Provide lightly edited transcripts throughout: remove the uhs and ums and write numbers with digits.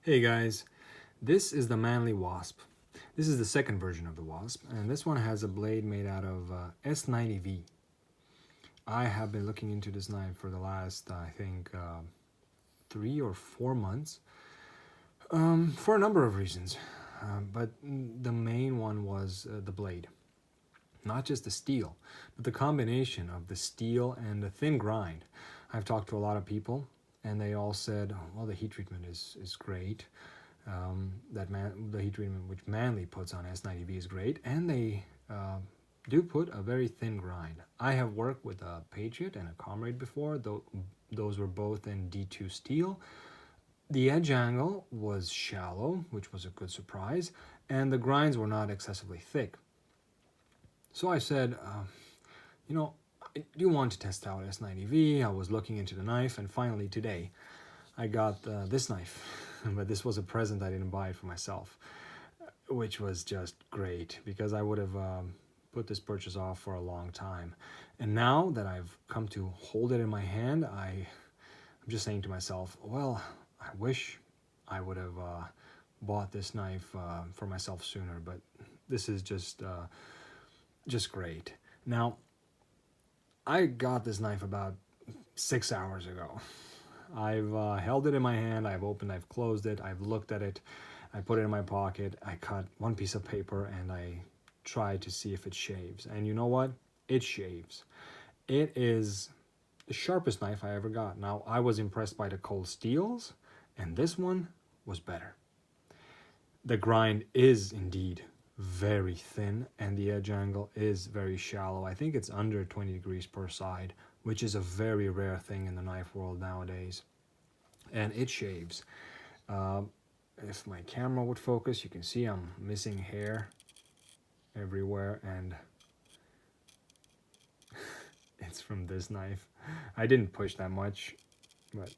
Hey guys, this is the Manly WASP. This is the second version of the WASP, and this one has a blade made out of S90V. I have been looking into this knife for the last, I think, 3 or 4 months for a number of reasons. But the main one was the blade. Not just the steel, but the combination of the steel and the thin grind. I've talked to a lot of people, and they all said, well, the heat treatment is great. The heat treatment which Manly puts on S90V is great, and they do put a very thin grind. I have worked with a Patriot and a Comrade before, though those were both in D2 steel. The edge angle was shallow, which was a good surprise, and the grinds were not excessively thick. So I said, I do want to test out S90V. I was looking into the knife, and finally today I got this knife. But this was a present. I didn't buy it for myself, which was just great because I would have put this purchase off for a long time. And now that I've come to hold it in my hand, I'm just saying to myself, well, I wish I would have bought this knife for myself sooner, but this is just great. Now, I got this knife about 6 hours ago. I've held it in my hand, I've opened, I've closed it, I've looked at it, I put it in my pocket, I cut one piece of paper, and I tried to see if it shaves. And you know what? It shaves. It is the sharpest knife I ever got. Now, I was impressed by the cold steels, and this one was better. The grind is indeed very thin, and the edge angle is very shallow. I think it's under 20 degrees per side, which is a very rare thing in the knife world nowadays. And it shaves. If my camera would focus, you can see I'm missing hair everywhere, and it's from this knife. I didn't push that much, but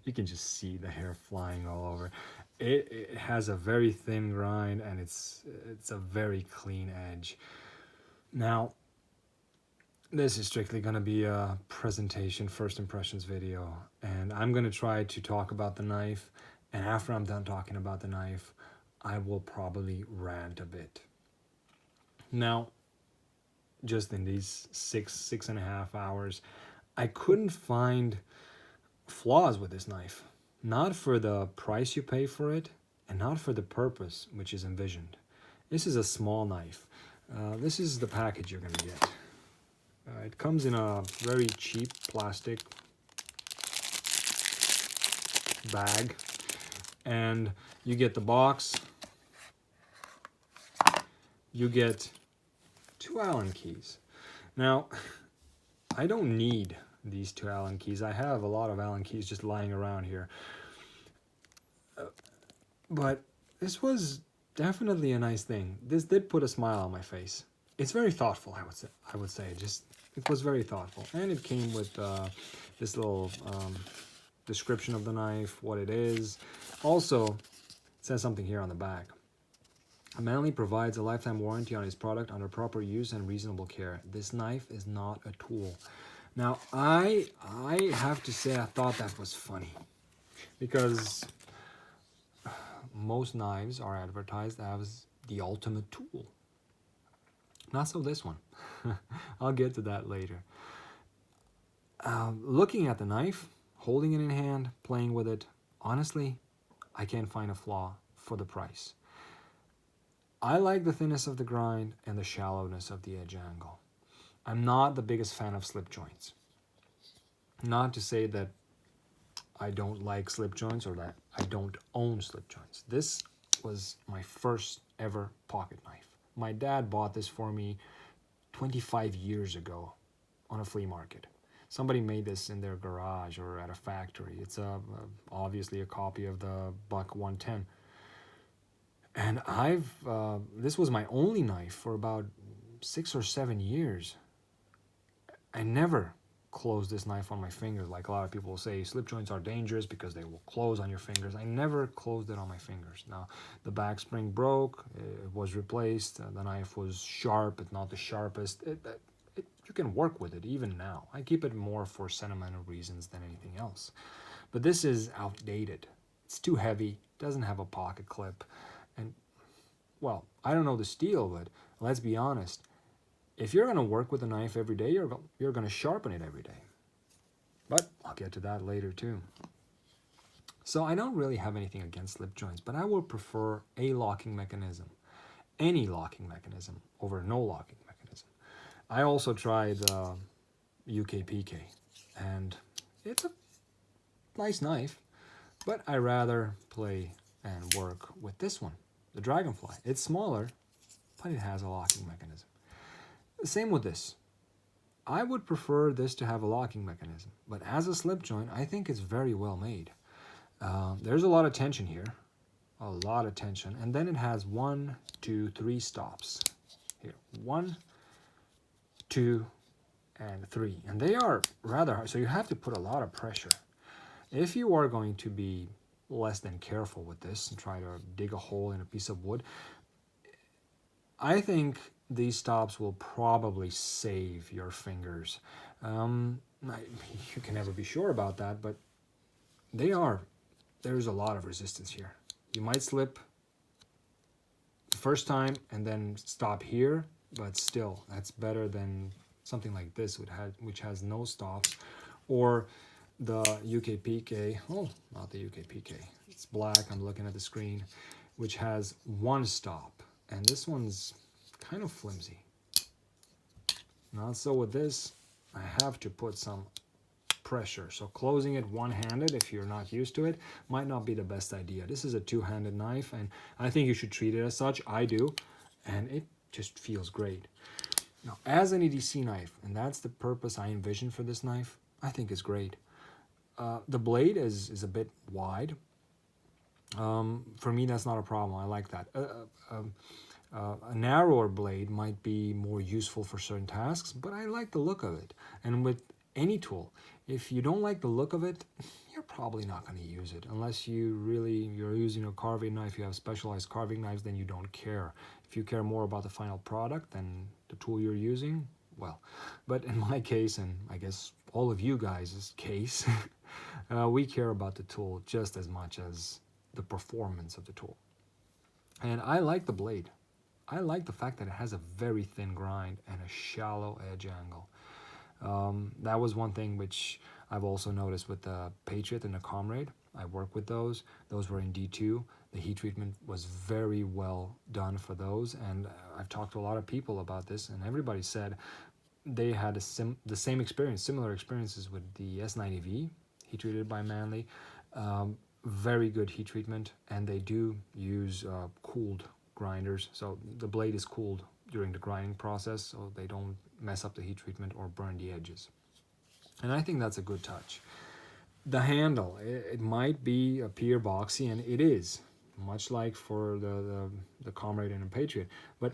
you can just see the hair flying all over. It has a very thin grind, and it's a very clean edge. Now, this is strictly going to be a presentation, first impressions video, and I'm going to try to talk about the knife, and after I'm done talking about the knife, I will probably rant a bit. Now, just in these six and a half hours, I couldn't find flaws with this knife. Not for the price you pay for it, and not for the purpose which is envisioned. This is a small knife. This is the package you're going to get. It comes in a very cheap plastic bag, and you get the box. You get 2 Allen keys. Now, I don't need these 2 Allen keys. I have a lot of Allen keys just lying around here. But this was definitely a nice thing. This did put a smile on my face. It's very thoughtful, I would say. It was very thoughtful. And it came with this little description of the knife, what it is. Also, it says something here on the back. Manly provides a lifetime warranty on his product under proper use and reasonable care. This knife is not a tool. Now, I have to say I thought that was funny, because most knives are advertised as the ultimate tool. Not so this one. I'll get to that later. Looking at the knife, holding it in hand, playing with it, honestly, I can't find a flaw for the price. I like the thinness of the grind and the shallowness of the edge angle. I'm not the biggest fan of slip joints. Not to say that I don't like slip joints or that I don't own slip joints. This was my first ever pocket knife. My dad bought this for me 25 years ago on a flea market. Somebody made this in their garage or at a factory. It's obviously a copy of the Buck 110. And this was my only knife for about 6 or 7 years. I never closed this knife on my fingers. Like a lot of people will say, slip joints are dangerous because they will close on your fingers. I never closed it on my fingers. Now, the back spring broke, it was replaced, the knife was sharp, but not the sharpest. You can work with it even now. I keep it more for sentimental reasons than anything else. But this is outdated. It's too heavy, doesn't have a pocket clip, and well, I don't know the steel, but let's be honest. If you're going to work with a knife every day, you're going to sharpen it every day. But I'll get to that later too. So I don't really have anything against slip joints, but I would prefer a locking mechanism, any locking mechanism, over no locking mechanism. I also tried UKPK, and it's a nice knife, but I rather play and work with this one, the Dragonfly. It's smaller, but it has a locking mechanism. Same with this. I would prefer this to have a locking mechanism, but as a slip joint, I think it's very well made. There's a lot of tension here, a lot of tension, and then it has 1, 2, 3 stops here. 1, 2, and 3, and they are rather hard, so you have to put a lot of pressure. If you are going to be less than careful with this and try to dig a hole in a piece of wood, I think these stops will probably save your fingers. You can never be sure about that, but there's a lot of resistance here. You might slip the first time and then stop here, but still, that's better than something like this, which has no stops, or the UKPK. Oh, not the UKPK. It's black. I'm looking at the screen, which has 1 stop, and this one's kind of flimsy. Not so with this. I have to put some pressure. So closing it one-handed, if you're not used to it, might not be the best idea. This is a two-handed knife, and I think you should treat it as such. I do, and it just feels great. Now, as an EDC knife, and that's the purpose I envision for this knife, I think it's great. The blade is a bit wide. For me, that's not a problem. I like that. A narrower blade might be more useful for certain tasks, but I like the look of it. And with any tool, if you don't like the look of it, you're probably not going to use it. Unless you're using a carving knife, you have specialized carving knives, then you don't care. If you care more about the final product than the tool you're using, well. But in my case, and I guess all of you guys' case, we care about the tool just as much as the performance of the tool. And I like the blade. I like the fact that it has a very thin grind and a shallow edge angle. That was one thing which I've also noticed with the Patriot and the Comrade. I work with those. Those were in D2. The heat treatment was very well done for those, and I've talked to a lot of people about this, and everybody said they had the same experience, similar experiences with the S90V, heat treated by Manley. Very good heat treatment, and they do use cooled grinders, so the blade is cooled during the grinding process, so they don't mess up the heat treatment or burn the edges. And I think that's a good touch. The handle, it might appear boxy, and it is, much like for the Comrade and the Patriot, but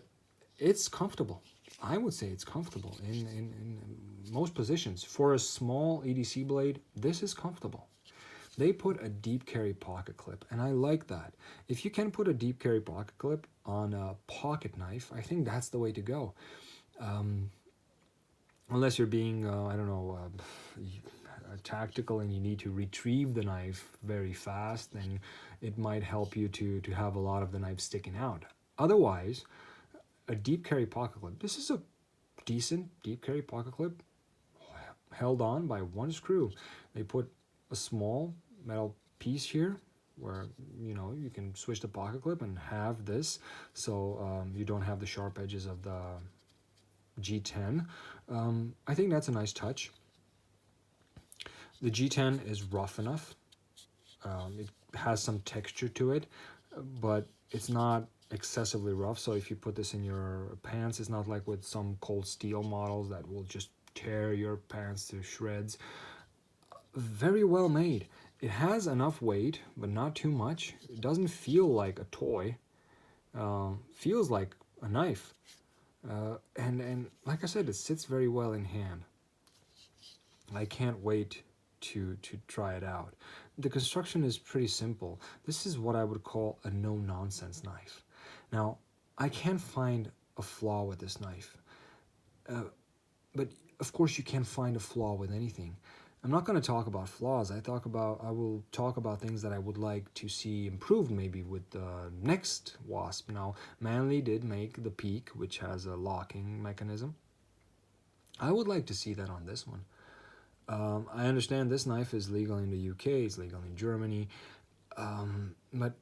it's comfortable. I would say it's comfortable in most positions. For a small EDC blade, this is comfortable. They put a deep carry pocket clip, and I like that. If you can put a deep carry pocket clip on a pocket knife, I think that's the way to go. Unless you're being, I don't know, tactical and you need to retrieve the knife very fast, then it might help you to have a lot of the knife sticking out. Otherwise, a deep carry pocket clip. This is a decent deep carry pocket clip held on by 1 screw. They put a small metal piece here where you can switch the pocket clip and have this, so you don't have the sharp edges of the G10. I think that's a nice touch. The G10 is rough enough. It has some texture to it, but it's not excessively rough. So if you put this in your pants, it's not like with some cold steel models that will just tear your pants to shreds. Very well made. It has enough weight, but not too much. It doesn't feel like a toy. Feels like a knife. And like I said, it sits very well in hand. I can't wait to try it out. The construction is pretty simple. This is what I would call a no-nonsense knife. Now, I can't find a flaw with this knife. But of course you can't find a flaw with anything. I'm not going to talk about flaws. I will talk about things that I would like to see improved maybe with the next WASP. Now, Manly did make the Peak, which has a locking mechanism. I would like to see that on this one. I understand this knife is legal in the UK, it's legal in Germany, but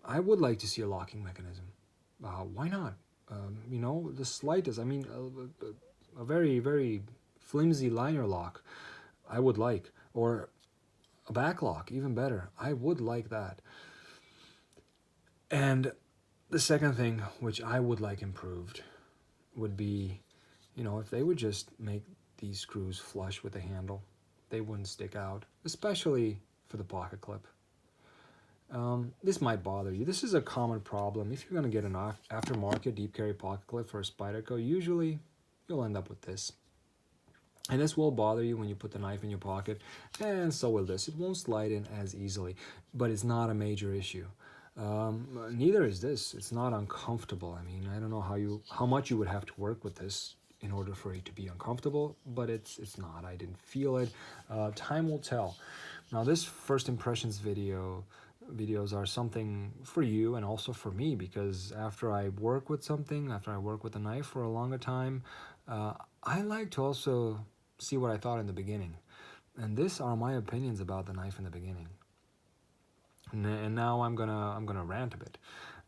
I would like to see a locking mechanism. Why not? You know, the slightest, I mean, a very, very flimsy liner lock, I would like. Or a back lock, even better. I would like that. And the second thing, which I would like improved, would be, you know, if they would just make these screws flush with the handle, they wouldn't stick out, especially for the pocket clip. This might bother you. This is a common problem. If you're going to get an aftermarket deep carry pocket clip for a Spyderco, usually you'll end up with this. And this will bother you when you put the knife in your pocket, and so will this. It won't slide in as easily, but it's not a major issue. Neither is this. It's not uncomfortable. I mean, I don't know how much you would have to work with this in order for it to be uncomfortable, but it's not. I didn't feel it. Time will tell. Now, this first impressions videos are something for you and also for me, because after I work with something, after I work with a knife for a longer time, I like to also see what I thought in the beginning. And these are my opinions about the knife in the beginning. And now I'm gonna rant a bit.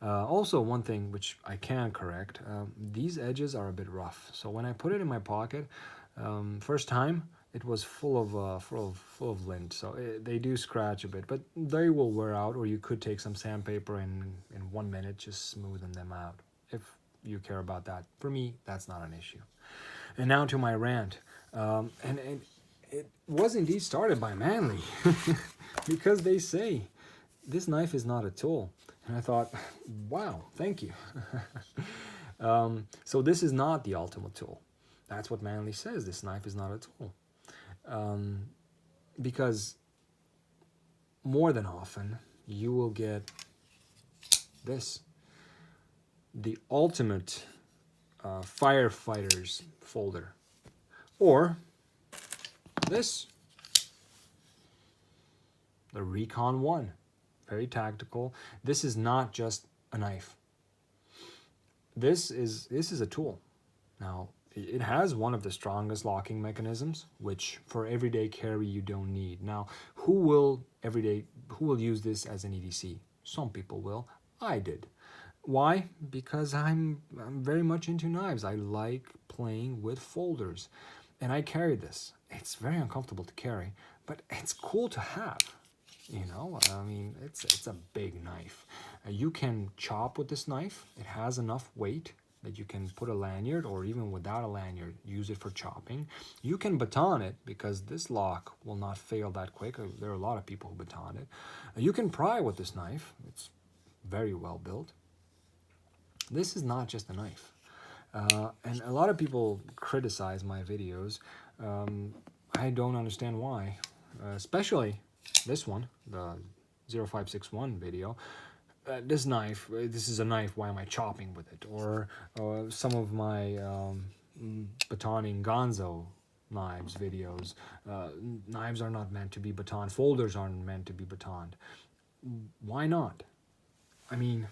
Also, one thing which I can correct: these edges are a bit rough. So when I put it in my pocket, first time it was full of lint. So they do scratch a bit, but they will wear out. Or you could take some sandpaper and in 1 minute just smoothen them out if you care about that. For me, that's not an issue. And now to my rant, and it was indeed started by Manly because they say this knife is not a tool. And I thought, wow, thank you. So this is not the ultimate tool. That's what Manly says. This knife is not a tool. Because more than often, you will get this. The ultimate firefighter's folder. Or this. The Recon 1. Very tactical. This is not just a knife. This is a tool. Now, it has one of the strongest locking mechanisms, which for everyday carry you don't need. Now, who will use this as an EDC? Some people will. I did. Why? Because I'm very much into knives. I like playing with folders, and I carry this. It's very uncomfortable to carry, but it's cool to have. You know, I mean, it's a big knife. You can chop with this knife. It has enough weight that you can put a lanyard, or even without a lanyard, use it for chopping. You can baton it because this lock will not fail that quick. There are a lot of people who baton it. You can pry with this knife. It's very well built. This is not just a knife. And a lot of people criticize my videos. I don't understand why, especially this one, the 0561 video. This knife, this is a knife, why am I chopping with it? Or some of my batoning gonzo knives videos. Knives are not meant to be batoned. Folders aren't meant to be batoned. Why not? I mean,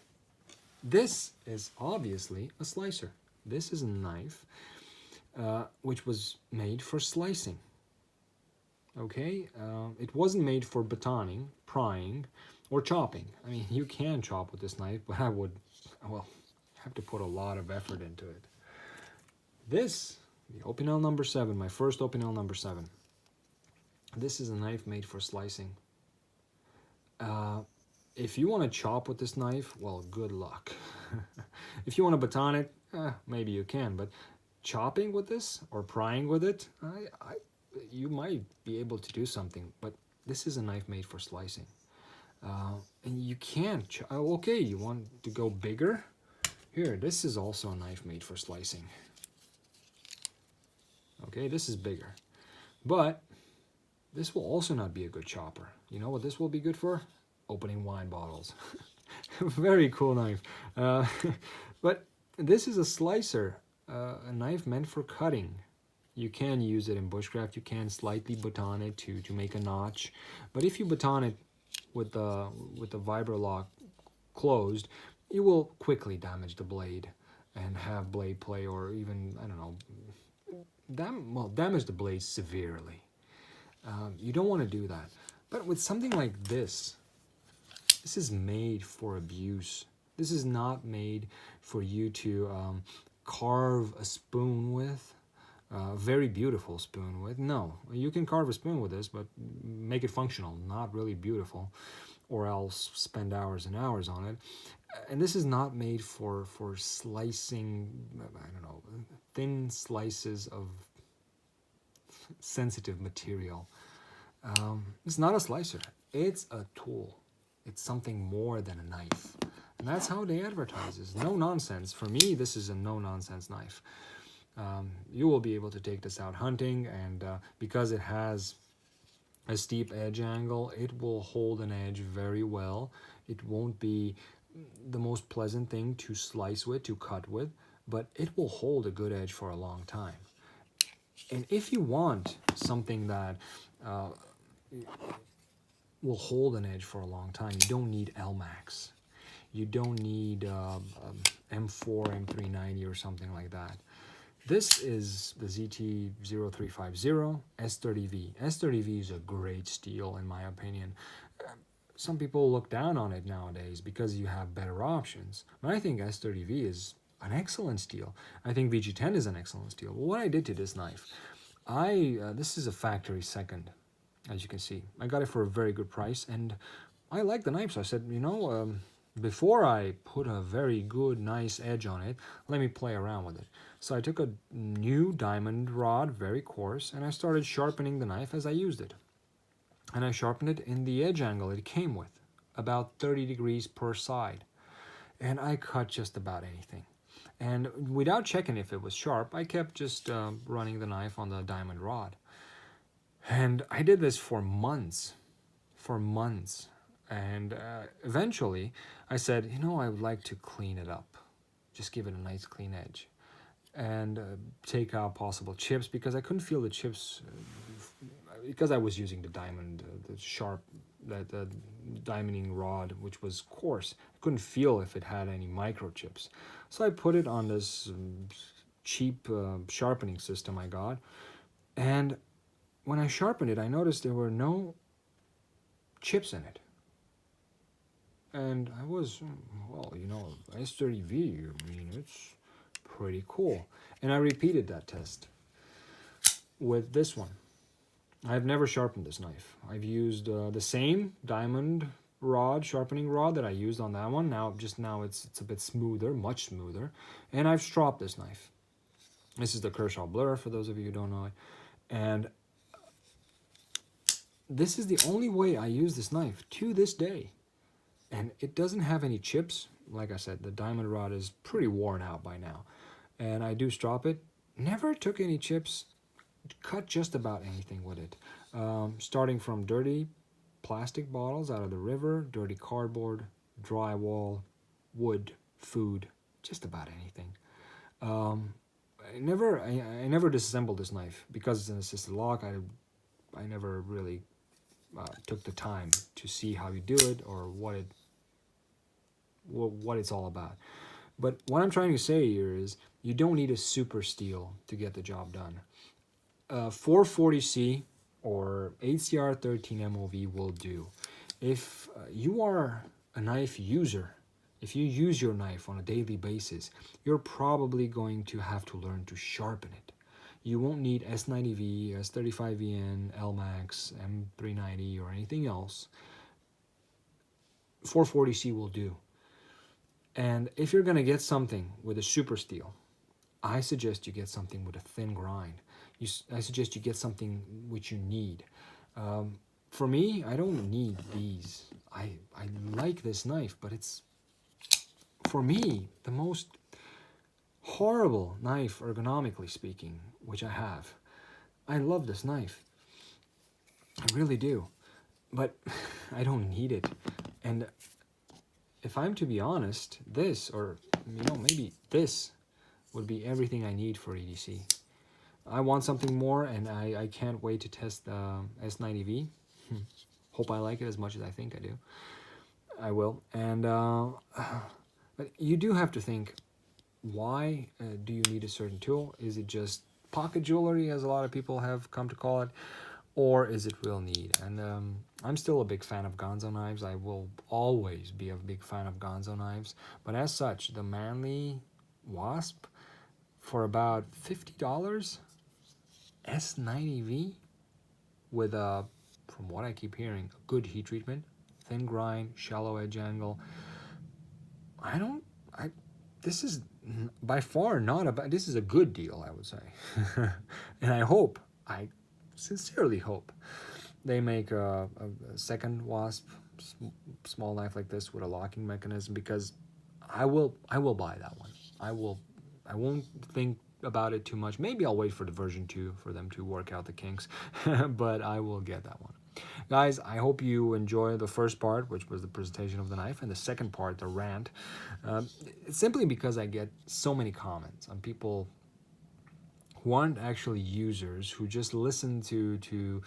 this is obviously a slicer. This is a knife which was made for slicing. Okay? It wasn't made for batoning, prying, or chopping. I mean, you can chop with this knife, but I would, well, have to put a lot of effort into it. This, the Opinel number 7, my first Opinel number 7. This is a knife made for slicing. If you want to chop with this knife, well, good luck. If you want to baton it, maybe you can, but chopping with this or prying with it, you might be able to do something, but this is a knife made for slicing. And you can't, okay, you want to go bigger? Here, this is also a knife made for slicing. Okay, this is bigger. But this will also not be a good chopper. You know what this will be good for? Opening wine bottles. Very cool knife. But this is a slicer, a knife meant for cutting. You can use it in bushcraft. You can slightly baton it to make a notch. But if you baton it with the vibro lock closed, you will quickly damage the blade and have blade play, or even, I don't know, damage the blade severely. You don't want to do that. But with something like this is made for abuse. This is not made for you to carve a spoon with, a very beautiful spoon with. No, you can carve a spoon with this, but make it functional, not really beautiful, or else spend hours and hours on it. And this is not made for slicing, I don't know, thin slices of sensitive material. It's not a slicer. It's a tool. It's something more than a knife. And that's how they advertise this. No nonsense. For me, this is a no-nonsense knife. You will be able to take this out hunting, and because it has a steep edge angle, it will hold an edge very well. It won't be the most pleasant thing to slice with, to cut with, but it will hold a good edge for a long time. And if you want something that will hold an edge for a long time, you don't need LMAX. You don't need M4, M390 or something like that. This is the ZT0350 S30V. S30V is a great steel in my opinion. Some people look down on it nowadays because you have better options. But I think S30V is an excellent steel. I think VG10 is an excellent steel. What I did to this knife, this is a factory second, as you can see. I got it for a very good price, and I like the knife, so I said, you know, before I put a very good, nice edge on it, let me play around with it. So I took a new diamond rod, very coarse, and I started sharpening the knife as I used it. And I sharpened it in the edge angle it came with, about 30 degrees per side. And I cut just about anything. And without checking if it was sharp, I kept just running the knife on the diamond rod. And I did this for months. And eventually I said, you know, I would like to clean it up. Just give it a nice clean edge. And take out possible chips, because I couldn't feel the chips because I was using the diamond, the sharp, the diamonding rod, which was coarse. I couldn't feel if it had any microchips. So I put it on this cheap sharpening system I got. And when I sharpened it, I noticed there were no chips in it. And I was, well, you know, S30V, I mean, it's pretty cool. And I repeated that test with this one. I've never sharpened this knife. I've used the same diamond rod, sharpening rod that I used on that one. Now it's a bit smoother, much smoother. And I've stropped this knife. This is the Kershaw Blur, for those of you who don't know it. And this is the only way I use this knife to this day. And it doesn't have any chips. Like I said, the diamond rod is pretty worn out by now. And I do strop it. Never took any chips. Cut just about anything with it. Starting from dirty plastic bottles out of the river, dirty cardboard, drywall, wood, food, just about anything. I never disassembled this knife because it's an assisted lock. I never really took the time to see how you do it or what it's all about. But what I'm trying to say here is you don't need a super steel to get the job done. 440C or HCR13 MOV will do. If you are a knife user, if you use your knife on a daily basis, you're probably going to have to learn to sharpen it. You won't need S90V, S35VN, LMAX, M390, or anything else. 440C will do. And if you're going to get something with a super steel, I suggest you get something with a thin grind. I suggest you get something which you need. For me, I don't need these. I like this knife, but it's, for me, the most horrible knife, ergonomically speaking, which I have. I love this knife. I really do. But I don't need it. And if I'm to be honest, this, or, you know, maybe this would be everything I need for EDC. I want something more, and I can't wait to test the S90V. Hope I like it as much as I think I do. I will. And but you do have to think, why do you need a certain tool? Is it just pocket jewelry, as a lot of people have come to call it, or is it real need? And I'm still a big fan of Gonzo knives. I will always be a big fan of Gonzo knives. But as such, the Manly WASP for about $50, S90V with a, from what I keep hearing, a good heat treatment, thin grind, shallow edge angle. This is by far not a bad, this is a good deal, I would say. And I sincerely hope they make a second WASP small knife like this with a locking mechanism, because I will buy that one. I won't think about it too much. Maybe I'll wait for the version 2 for them to work out the kinks, but I will get that one. Guys, I hope you enjoy the first part, which was the presentation of the knife, and the second part, the rant. It's simply because I get so many comments on people who aren't actually users, who just listen to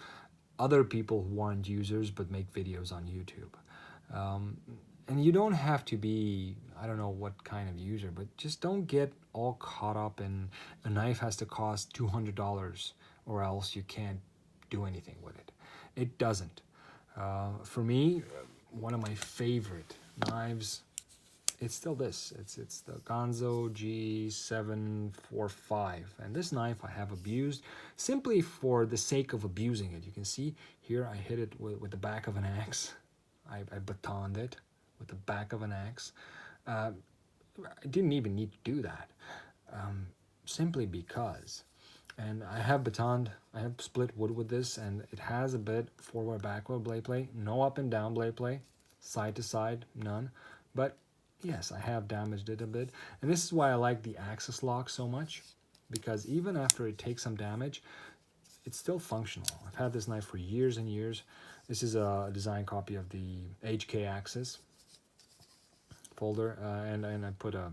other people who aren't users but make videos on YouTube. And you don't have to be, I don't know what kind of user, but just don't get all caught up in a knife has to cost $200 or else you can't do anything with it. It doesn't. For me, one of my favorite knives, it's still this. It's the Gonzo G745. And this knife I have abused simply for the sake of abusing it. You can see here I hit it with the back of an axe. I batoned it with the back of an axe. I didn't even need to do that, simply because. And I have batoned, I have split wood with this, and it has a bit forward backward blade play, no up and down blade play, side to side, none. But yes, I have damaged it a bit. And this is why I like the axis lock so much, because even after it takes some damage, it's still functional. I've had this knife for years and years. This is a design copy of the HK Axis folder, and I put a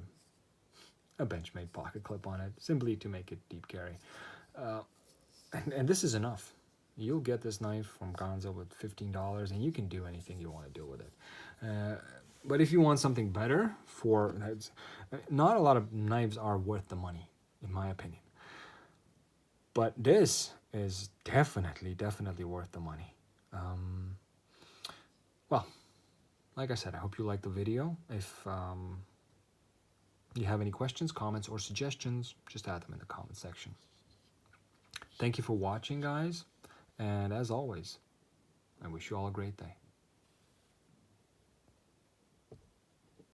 Benchmade pocket clip on it, simply to make it deep carry. And this is enough. You'll get this knife from Gonzo with $15, and you can do anything you want to do with it. But if you want something better, not a lot of knives are worth the money, in my opinion. But this is definitely worth the money. Well, like I said, I hope you liked the video. If you have any questions, comments, or suggestions, just add them in the comment section. Thank you for watching, guys. And as always, I wish you all a great day.